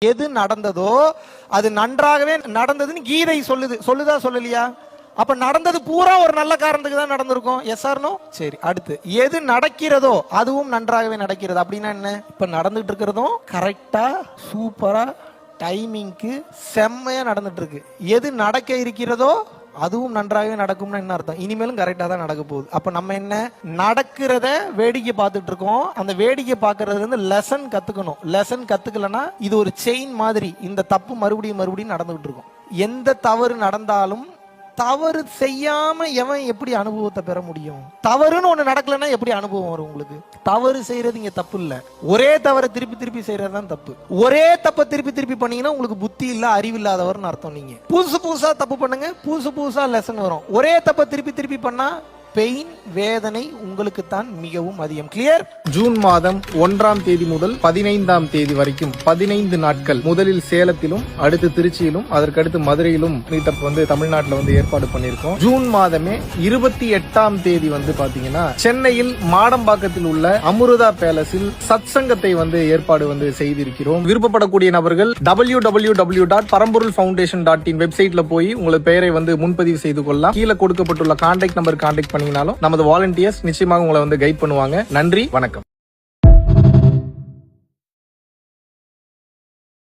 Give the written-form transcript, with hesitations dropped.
எது நடந்ததோ அது நன்றாகவே நடந்ததுன்னு கீதை சொல்லுதா சொல்லலையா? அப்ப நடந்தது பூரா ஒரு நல்ல காரணத்துக்கு தான் நடந்திருக்கும். Yes or no? சரி, அடுத்து எது நடக்கிறதோ அதுவும் நன்றாகவே நடக்கிறது அப்படின்னா என்ன? இப்ப நடந்துட்டு இருக்கிறதும் கரெக்டா சூப்பரா டைமிங்க்கு செம்மையா நடந்துட்டு இருக்கு. எது நடக்க இருக்கிறதோ அதுவும் நன்றாகவே நடக்கும்னு என்ன அர்த்தம்? இனிமேலும் கரெக்டா தான் நடக்க போகுது. அப்ப நம்ம என்ன நடக்கிறத வேடிக்கை பார்த்துட்டு இருக்கோம். அந்த வேடிக்கை பார்க்கறது வந்து லெசன் கத்துக்கணும். லெசன் கத்துக்கலன்னா இது ஒரு செயின் மாதிரி இந்த தப்பு மறுபடியும் நடந்துகிட்டு இருக்கும். எந்த தவறு நடந்தாலும் தவறு செய்யாம எவன் எப்படி அனுபவத்தை பெற முடியும்? தவறுன்னு ஒண்ணு நடக்கலன்னா எப்படி அனுபவம் வரும் உங்களுக்கு? தவறு செய்யறது இங்க தப்பு இல்ல, ஒரே தவறை திருப்பி செய்யறதுதான் தப்பு. ஒரே தப்ப திருப்பி பண்ணீங்கன்னா உங்களுக்கு புத்தி இல்ல, அறிவு இல்லாதவர்னு அர்த்தம். நீங்க புதுசா தப்பு பண்ணுங்க, புதுசா லெசன் வரும். ஒரே தப்ப திருப்பி பண்ணா பெயின் வேதனை உங்களுக்கு தான் மிகவும் அதிகம். கிளியர்? ஜூன் மாதம் 1ஆம் தேதி முதல் 15ஆம் தேதி வரைக்கும் 15 நாட்கள் முதலில் சேலத்திலும் அடுத்து திருச்சியிலும் அதற்கடுத்து மதுரையிலும் மீட்டப் தமிழ்நாட்டில் ஏற்பாடு பண்ணியிருக்கோம். ஜூன் மாதமே 28ஆம் தேதி பாத்தீங்கன்னா சென்னையில் மாடம்பாக்கத்தில் உள்ள அமுருதா பேலஸில் சத்சங்கத்தை ஏற்பாடு செய்திருக்கிறோம். விருப்பப்படக்கூடிய நபர்கள் www.paramporulfoundation.in வெப்சைட்ல போய் உங்களது பெயரை முன்பதிவு செய்து கொள்ளலாம். கீழே கொடுக்கப்பட்டுள்ள கான்டாக்ட் நம்பர் கான்டாக்ட் பண்ணி நமது வாலண்டியர்ஸ் நிச்சயமாக உங்களை கைட் பண்ணுவாங்க. நன்றி, வணக்கம்.